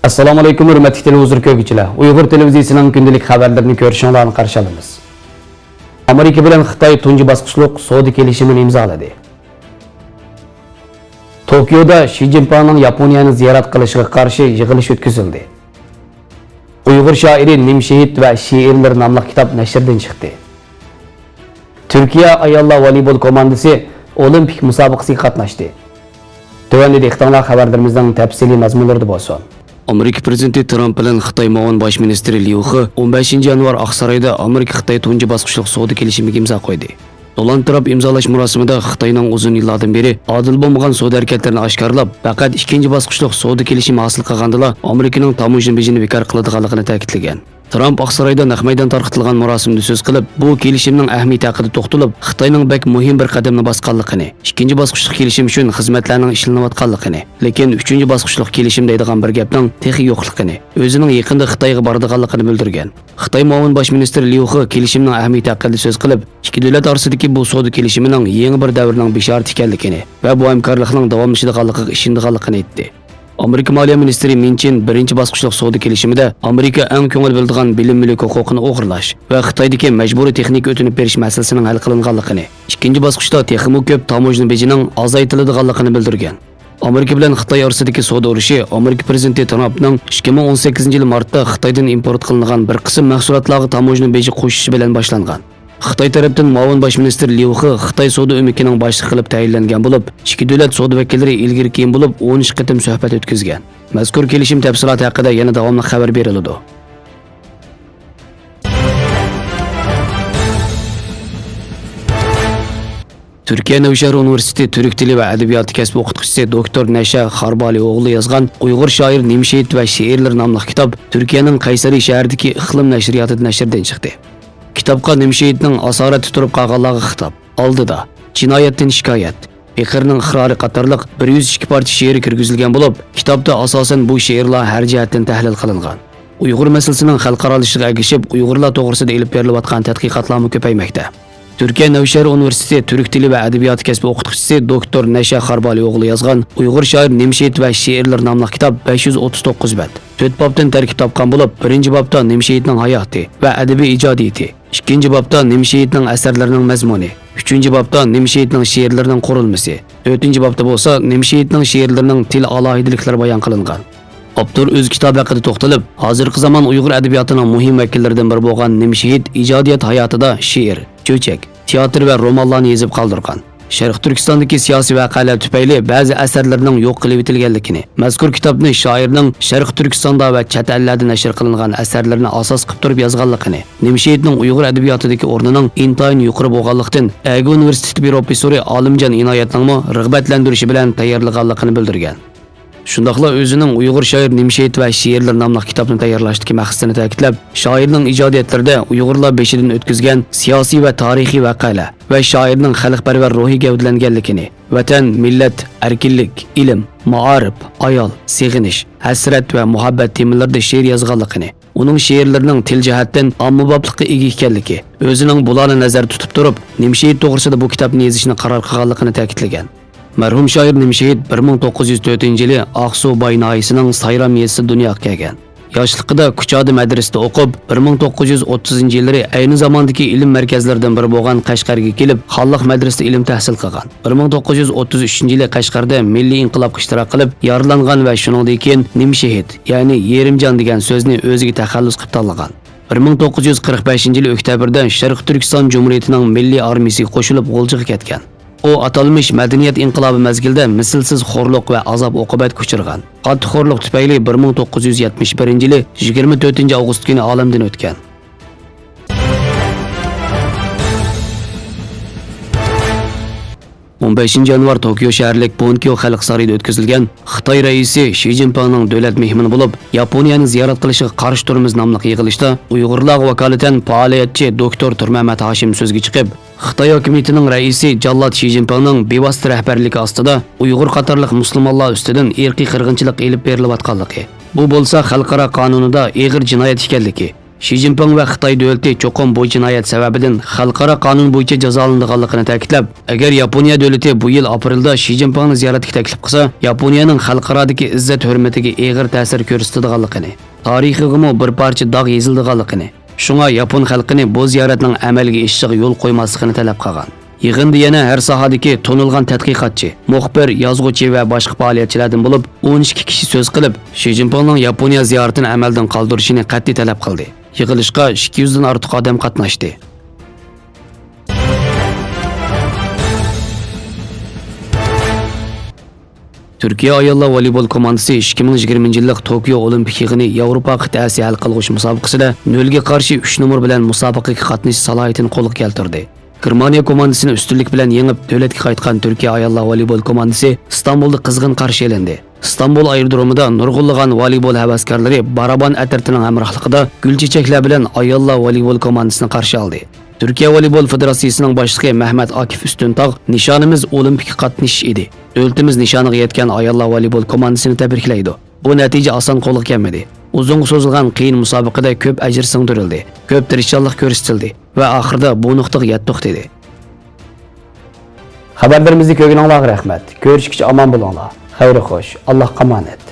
Assalomu alaykum hurmatli televizor ko'ruvchilar. Uyg'ur televiziyasining kundalik xabarlarini ko'rishingizni qarshi olamiz. Amerika bilan Xitoy tunji bosqichlik savdo kelishimini imzoladi. Tokioda Xi Jinpingning Yaponiyani ziyorat qilishiga qarshi yig'ilish o'tkazildi. Uyg'ur shoiri Nimshehid va she'rlar nomli kitob nashrdan chiqdi. Turkiya ayollar voleybol komandasi olimpik musobaqasiga qatnashdi. Tuvandagi iqtidorlar xabarlarimizning tafsiliy mazmunlarida bo'lsin. Amerika prezidenti Trump bilan Xitoy muavin bosh ministri Liu He 15 yanvar Oqsaroyda Amerika-Xitoy tunji bosqichlik savdo kelishimiga imzo qo'ydi. Donald Trump imzolash marosimida Xitoyning uzun yillardan beri adil bo'lmagan savdo harakatlarini oshkorlab, faqat ikkinchi bosqichlik savdo kelishimi hosil qilgandila Amerikaning tamojna bejini bekor qiladiganligini ta'kidlagan. Trump Oqsaroyda naq maydon tarqitilgan marosimda so'z qilib, bu kelishimning ahamiyati haqida to'xtalib, Xitoyning bek muhim bir qadamni bosganligini, ikkinchi bosqichlik kelishim uchun xizmatlarning ishlanayotganligini, lekin uchinchi bosqichlik kelishim deydigan bir gapning texi yo'qligini, o'zining yaqinda Xitoyga boradiganligini bildirgan. Xitoy muavin bosh ministri Liu He kelishimning ahamiyati haqida so'z qilib, ikki davlat orasidagi bu savdo kelishimining yangi bir davrning bisharati ekanligini va bu hamkorlikning davomlashadiganligiga ishonganligini aytdi. Amerika Moliya ministri Min Chin birinchi bosqichlik savdo kelishimida Amerika eng ko'ngil bildigan bilim mulk huquqini o'g'irlash va Xitoydagi majburiy texnik o'tinib berish masalasining hal qilinganligini, ikkinchi bosqichda texnik ko'p tamojna bejining azaytirilganligini bildirgan. Amerika bilan Xitoy orasidagi savdo urushi Amerika prezidenti Trumpning 2018 martda Xitoydan import qilingan bir qism mahsulotlarga tamojna beji qo'shishi bilan boshlangan. Xitoy tarafdan muavin bosh ministr Liu He Xitoy savdo o'mikining boshlig'i qilib tayinlangan bo'lib, ikki davlat savdo vakillari ilgari keyin bo'lib 13 qitim suhbat o'tkazgan. Mazkur kelishim tafsiloti haqida yana davomli xabar beriladi. Turkiya Navshahar Universiteti Türk tili va adabiyoti kasbi o'qituvchisi doktor Nasha Xarbali o'g'li yozgan Uyg'ur shoir Nimshehid va she'rlar nomli kitob Turkiyaning Qaysari shahridagi Iqlim nashriyotida nashrdan chiqdi. Kitobga Nimshehidning asorati turib qolganlarga xitob, oldida jinoyatdan shikoyat, Beqirning iqrori qatorliq 102 parcha she'ri kirgizilgan bo'lib, kitobda asosan bu she'rlar har jihatdan tahlil qilingan. Uyg'ur masalasining xalqarolashiga ergishib, Uyg'urlar to'g'risida ilib berilayotgan tadqiqotlar ko'paymoqda. Turkiya Navshahar Universiteti Türk tili va adabiyoti kasbi o'qituvchisi doktor Nasha Xarbali o'g'li yozgan Uyg'ur shoir Nimshehid va she'rlar nomli kitob 539 bet. 4 bobdan tarkib topgan bo'lib, birinchi bobda Nimshehidning hayoti va adabiy ijodiyati, ikkinchi bobda Nimshehidning asarlarining mazmuni, uchinchi bobda Nimshehidning she'rlarining qurilmasi, to'rtinchi bobda bo'lsa Nimshehidning she'rlarining til alohidaliklari bayon qilingan. Abdur o'z kitobi haqida to'xtalib, hozirgi zamon Uyg'ur adabiyotining muhim vakillaridan biri bo'lgan Nimshehid ijodiyat hayotida she'r, cho'chak, teatr va romanlarni yozib qoldirgan. Sharq Turkistondagi siyosiy voqealar tufayli ba'zi asarlarning yo'q qilib etilganligini, mazkur kitobni shoirning Sharq Turkistonda va chet ellarda nashr qilingan asarlarini asos qilib turib yozganligini, Nimshehidning Uyg'ur adabiyotidagi o'rnining intayin yuqori bo'lganlikdan Aga universiteti professori Olimjon Inoyatning rag'batlantirishi bilan tayyorlaganligini bildirgan. Shundaqla o'zining Uyg'ur shoir Nimshehid va she'rlar nomli kitobni tayyorlashdagi maqsadini ta'kidlab, shoirning ijodiyatlarida Uyg'urlar beshidan o'tkazgan siyosiy va tarixiy voqealar va shoirning xalqparvar ruhiy gavdalanganligini, vatan, millat, erkinlik, ilm, ma'arif, ayol, seg'inish, hasrat va muhabbat temalarida she'r yozganligini, uning she'rlarining til jihatdan ommaboplikqa ega ekanligi, o'zining bularni nazarda tutib turib, Nimshehid to'g'risida bu kitobni yozishni qaror qilganligini ta'kidlagan. Marhum shoir Nimshehid 1904-yili Aqsu Baynayisining Sayram yezisi dunyoga kelgan. Yoshligida Kuchodi madrasasida o'qib, 1930-yillari ayni zamondagi ilm markazlaridan biri bo'lgan Qashqarga kelib, Xalq madrasasida ilm tahsil qilgan. 1933-yili Qashqarda milliy inqilobga ishtirok qilib, yaralangan va shuningdek keyin Nimshehid, ya'ni Yerimjon degan so'zni o'ziga taxallus qilib tanlagan. 1945-yili oktyabrda Sharq Turkiston Jumhuriyatining milliy armiyasiga qo'shilib G'o'lchiga ketgan. O atalmış madaniyat inqilobi mezgilida mislsiz xo'rliq va azob oqibat ko'chirgan. Qattiq xo'rliq tufayli 1971-yili 24-avgust kuni olamdan o'tgan. 15 yanvar Tokio shaharlik Bonkyo xalq sarayida o'tkazilgan Xitoy raisi Xi Jinpingning davlat mehmoni bo'lib, Yaponiyani ziyorat qilishiga qarshi turimiz nomli yig'ilishda Uyg'urlar vakolatan faoliyatchi doktor Turmamat Hashim so'zga chiqib, Xitoy hukumatining raisi Jallod Xi Jinpingning bevosita rahbarligi ostida Uyg'ur qatorliq musulmonlar ustidan irqiy qirg'inchilik elib berilayotganligi, bu bo'lsa xalqaro qonunida og'ir jinoyat ekanligi, Xi Jinping va Xitoy davlati cho'qim bu jinoyat sababidan xalqaro qonun bo'yicha jazolanganligini ta'kidlab, agar Yaponiya davlati bu yil aprelda Xi Jinpingni ziyoratga taklif qilsa, Yaponiyaning xalqarodagi izzat hurmatiga og'ir ta'sir ko'rsatadiganligini, tarixigami bir parcha dog' yezildiganligini, shunga Yapon xalqini bu ziyoratning amalga oshishiga yo'l qo'ymasligini talab qilgan. Yig'inda yana har sohadagi tonilgan tadqiqotchi, muxbir, yozuvchi va boshqa faoliyatchilardan bo'lib 12 kishi so'z qilib, Xi Jinpingning Yaponiya ziyoratini amaldan qoldirishini qat'iy talab qildi. Yig'ilishga 200 dan ortiq odam qatnashdi. Turkiya ayollar voleybol komandasi 2020-yillik Tokio Olimpik yig'ini Yevropa qit'asi hal qilg'uch musobaqasida 0 ga qarshi 3 nomer bilan musobaqaga qatnashish salohiyatini qo'lga keltirdi. Germaniya komandasini ustunlik bilan yengib, davlatga qaytgan Turkiya ayollar voleybol komandasi Istanbulda qizg'in qarshi olindi. İstanbul aerodromida nurg'unlagan voleybol havaskorlari Baraban atirtining hamrohligida gul chechaklar bilan ayollar voleybol komandasini qarshi oldi. Turkiya voleybol federatsiyasining boshlig'i Mehmet Akif Üstüntag nishonimiz olimpik qatnashish edi. Davlatimiz nishoniga yetgan ayollar voleybol komandasini tabriklaydi. Bu natija oson qo'lga kelmadi. Uzun so'zilgan qiyin musobaqada ko'p ajr singdirildi, ko'p tirishchilik ko'rsatildi va oxirida bu nuqtaga yetdik dedi. Xabarlarimizni ko'rganingizga rahmat. Ko'rishguncha omon bo'linglar. Xayr xo'sh. Allohga omonat.